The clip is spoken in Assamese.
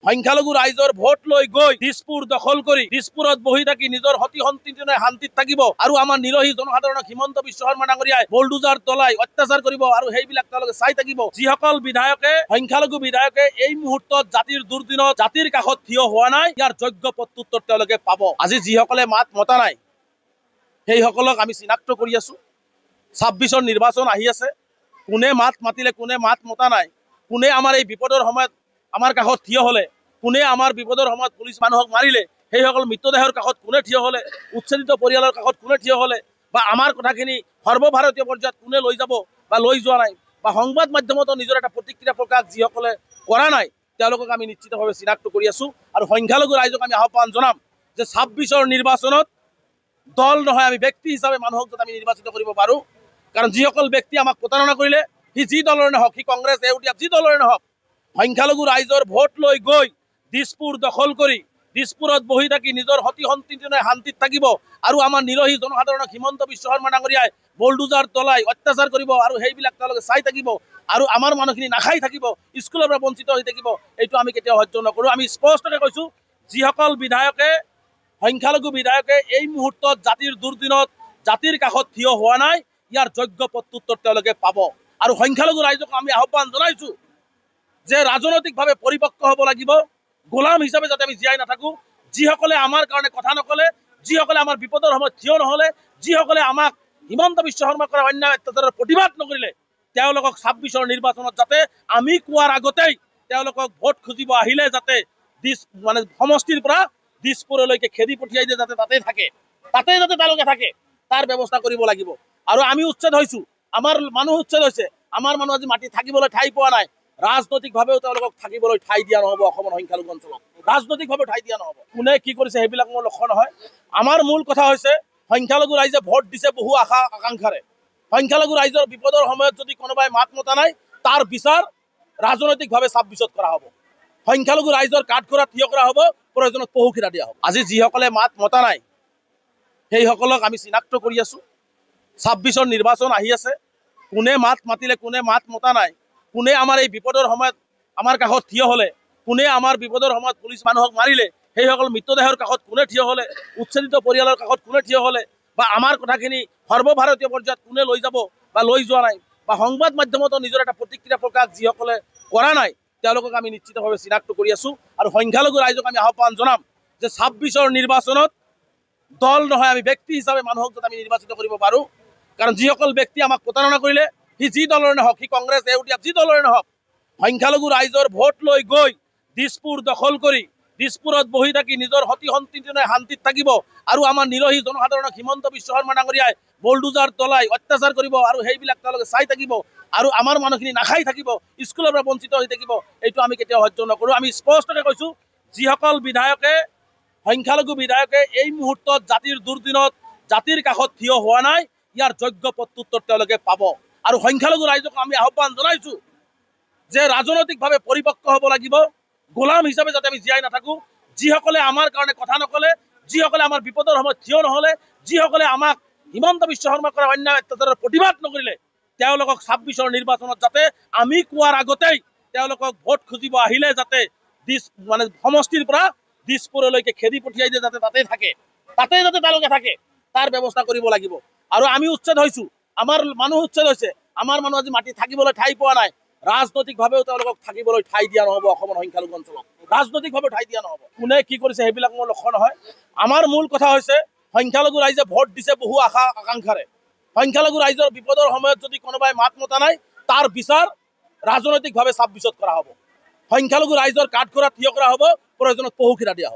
সংখ্যালঘু ৰাইজৰ ভোট লৈ গৈ দিছপুৰ দখল কৰি দিছপুৰত বহি থাকি নিজৰ সতি সন্তানে শান্তিত থাকিব আৰু আমাৰ নিৰহী জনসাধাৰণক হিমন্ত বিশ্ব শৰ্মা ডাঙৰীয়াই বুলডোজাৰ তলাই অত্যাচাৰ কৰিব আৰু সেইবিলাক তেওঁলোকে চাই থাকিব। যিসকল বিধায়কে সংখ্যালঘু বিধায়কে এই মুহূৰ্তত জাতিৰ দুৰ্দিনত জাতিৰ কাষত থিয় হোৱা নাই, ইয়াৰ যোগ্য প্ৰত্যুত্তৰ তেওঁলোকে পাব। আজি যিসকলে মাত মতা নাই সেইসকলক আমি চিনাক্ত কৰি আছো। ২৬ৰ নিৰ্বাচন আহি আছে, কোনে মাত মাতিলে কোনে মাত মতা নাই, কোনে আমাৰ এই বিপদৰ সময়ত আমাৰ কাষত থিয় হলে, কোনে আমাৰ বিপদৰ সময়ত পুলিচ মানুহক মাৰিলে, সেইসকল মৃতদেহৰ কাষত কোনে থিয় হলে, উচ্ছেদিত পৰিয়ালৰ কাষত কোনে থিয় হলে, বা আমাৰ কথাখিনি সৰ্বভাৰতীয় পৰ্যায়ত কোনে লৈ যাব বা লৈ যোৱা নাই, বা সংবাদ মাধ্যমতো নিজৰ এটা প্ৰতিক্ৰিয়া প্ৰকাশ যিসকলে কৰা নাই তেওঁলোকক আমি নিশ্চিতভাৱে চিনাক্ত কৰি আছো। আৰু সংখ্যালঘু ৰাইজক আমি আহ্বান জনাম যে ২৬ৰ নিৰ্বাচনত দল নহয়, আমি ব্যক্তি হিচাপে মানুহক যাতে আমি নিৰ্বাচিত কৰিব পাৰোঁ। কাৰণ যিসকল ব্যক্তি আমাক প্ৰতাৰণা কৰিলে, সি যি দলৰে নহওক, সি কংগ্ৰেছ এউটিয়া যি দলৰে নহওক, সংখ্যালঘু ৰাইজৰ ভোট লৈ গৈ দিছপুৰ দখল কৰি দিছপুৰত বহি থাকি নিজৰ সতি সন্তানে শান্তিত থাকিব আৰু আমাৰ নিৰহী জনসাধাৰণক হিমন্ত বিশ্ব শৰ্মা ডাঙৰীয়াই বুলডোজাৰ তলাই অত্যাচাৰ কৰিব আৰু সেইবিলাক তেওঁলোকে চাই থাকিব আৰু আমাৰ মানুহখিনি নাখাই থাকিব, স্কুলৰ পৰা বঞ্চিত হৈ থাকিব, এইটো আমি কেতিয়াও সহ্য নকৰোঁ। আমি স্পষ্টকৈ কৈছোঁ, যিসকল বিধায়কে সংখ্যালঘু বিধায়কে এই মুহূৰ্তত জাতিৰ দুৰ্দিনত জাতিৰ কাষত থিয় হোৱা নাই, ইয়াৰ যোগ্য প্ৰত্যুত্তৰ তেওঁলোকে পাব। আৰু সংখ্যালঘু ৰাইজক আমি আহ্বান জনাইছোঁ যে ৰাজনৈতিকভাৱে পৰিপক্ক হ'ব লাগিব, গোলাম হিচাপে যাতে আমি জীয়াই নাথাকোঁ। যিসকলে আমাৰ কাৰণে কথা নকলে, যিসকলে আমাৰ বিপদৰ সময়ত থিয় নহলে, যিসকলে আমাক হিমন্ত বিশ্ব শৰ্মা কৰা অন্যায় অত্যাচাৰৰ প্ৰতিবাদ নকৰিলে, তেওঁলোকক ২৬ৰ নিৰ্বাচনত যাতে আমি কোৱাৰ আগতেই তেওঁলোকক ভোট খুজিব আহিলে যাতে সমষ্টিৰ পৰা দিছপুৰলৈকে খেদি পঠিয়াই দিয়ে, যাতে তাতে যাতে তেওঁলোকে থাকে, তাৰ ব্যৱস্থা কৰিব লাগিব। আৰু আমি উচ্ছেদ হৈছোঁ, আমাৰ মানুহ উচ্ছেদ হৈছে, আমাৰ মানুহ আজি মাটি থাকিবলৈ ঠাই পোৱা নাই। ৰাজনৈতিকভাৱেও তেওঁলোকক থাকিবলৈ ঠাই দিয়া নহ'ব। অসমৰ সংখ্যালঘু অঞ্চলত ৰাজনৈতিকভাৱে ঠাই দিয়া নহ'ব। কোনে কি কৰিছে সেইবিলাক মোৰ লক্ষ্য নহয়। আমাৰ মূল কথা হৈছে সংখ্যালঘু ৰাইজে ভোট দিছে বহু আশা আকাংক্ষাৰে। সংখ্যালঘু ৰাইজৰ বিপদৰ সময়ত যদি কোনোবাই মাত মতা নাই, তাৰ বিচাৰ ৰাজনৈতিকভাৱে ২৬ত কৰা হ'ব। সংখ্যালঘু ৰাইজৰ কাঠগড়াত থিয় কৰা হ'ব, প্ৰয়োজনত পহুখিৰা দিয়া হ'ব। আজি যিসকলে মাত মতা নাই সেইসকলক আমি চিনাক্ত কৰি আছো। ২৬ৰ নিৰ্বাচন আহি আছে, কোনে মাত মাতিলে কোনে মাত মতা নাই, কোনে আমাৰ এই বিপদৰ সময়ত আমাৰ কাষত থিয় হলে, কোনে আমাৰ বিপদৰ সময়ত পুলিচ মানুহক মাৰিলে, সেইসকল মৃতদেহৰ কাষত কোনে থিয় হলে, উচ্ছেদিত পৰিয়ালৰ কাষত কোনে থিয় হলে, বা আমাৰ কথাখিনি সৰ্বভাৰতীয় পৰ্যায়ত কোনে লৈ যাব বা লৈ যোৱা নাই, বা সংবাদ মাধ্যমতো নিজৰ এটা প্ৰতিক্ৰিয়া প্ৰকাশ যিসকলে কৰা নাই তেওঁলোকক আমি নিশ্চিতভাৱে চিনাক্ত কৰি আছো। আৰু সংখ্যালঘু ৰাইজক আমি আহ্বান জনাম যে ২৬ৰ নিৰ্বাচনত দল নহয়, আমি ব্যক্তি হিচাপে মানুহক যাতে আমি নিৰ্বাচিত কৰিব পাৰোঁ। কাৰণ যিসকল ব্যক্তি আমাক প্ৰতাৰণা কৰিলে, সি যি দলৰে নহওক, সি কংগ্ৰেছ এউটিয়া যি দলৰে নহওক, সংখ্যালঘু ৰাইজৰ ভোট লৈ গৈ দিছপুৰ দখল কৰি দিছপুৰত বহি থাকি নিজৰ সতি সন্তানে শান্তিত থাকিব আৰু আমাৰ নিৰহী জনসাধাৰণক হিমন্ত বিশ্ব শৰ্মা ডাঙৰীয়াই বুলডোজাৰ তলাই অত্যাচাৰ কৰিব আৰু সেইবিলাক তেওঁলোকে চাই থাকিব আৰু আমাৰ মানুহখিনি নাখাই থাকিব, স্কুলৰ পৰা বঞ্চিত হৈ থাকিব, এইটো আমি কেতিয়াও সহ্য নকৰোঁ। আমি স্পষ্টকৈ কৈছোঁ, যিসকল বিধায়কে সংখ্যালঘু বিধায়কে এই মুহূৰ্তত জাতিৰ দুৰ্দিনত জাতিৰ কাষত থিয় হোৱা নাই, ইয়াৰ যোগ্য প্ৰত্যুত্তৰ তেওঁলোকে পাব। আৰু সংখ্যালঘু ৰাইজক আমি আহ্বান জনাইছোঁ যে ৰাজনৈতিকভাৱে পৰিপক্ক হ'ব লাগিব, গোলাম হিচাপে যাতে আমি জীয়াই নাথাকোঁ। যিসকলে আমাৰ কাৰণে কথা নকলে, যিসকলে আমাৰ বিপদৰ সময়ত থিয় নহলে, যিসকলে আমাক হিমন্ত বিশ্ব শৰ্মা কৰা অন্যায় অত্যাচাৰৰ প্ৰতিবাদ নকৰিলে, তেওঁলোকক ২৬ৰ নিৰ্বাচনত যাতে আমি কোৱাৰ আগতেই তেওঁলোকক ভোট খুজিব আহিলে যাতে সমষ্টিৰ পৰা দিছপুৰলৈকে খেদি পঠিয়াই দিয়ে, যাতে তাতে যাতে তেওঁলোকে থাকে, তাৰ ব্যৱস্থা কৰিব লাগিব। আৰু আমি উচ্ছেদ হৈছোঁ, আমাৰ মানুহ উচ্ছেদ হৈছে, আমাৰ মানুহ আজি মাটি থাকিবলৈ ঠাই পোৱা নাই। ৰাজনৈতিকভাৱেও তেওঁলোকক থাকিবলৈ ঠাই দিয়া নহ'ব। অসমৰ সংখ্যালঘু অঞ্চলত ৰাজনৈতিকভাৱে ঠাই দিয়া নহ'ব। কোনে কি কৰিছে সেইবিলাক মোৰ লক্ষ্য নহয়। আমাৰ মূল কথা হৈছে সংখ্যালঘু ৰাইজে ভোট দিছে বহু আশা আকাংক্ষাৰে। সংখ্যালঘু ৰাইজৰ বিপদৰ সময়ত যদি কোনোবাই মাত মতা নাই, তাৰ বিচাৰ ৰাজনৈতিকভাৱে ২৬ত কৰা হ'ব। সংখ্যালঘু ৰাইজৰ কাঠগড়াত থিয় কৰা হ'ব, প্ৰয়োজনত পহুখিৰা দিয়া হ'ব।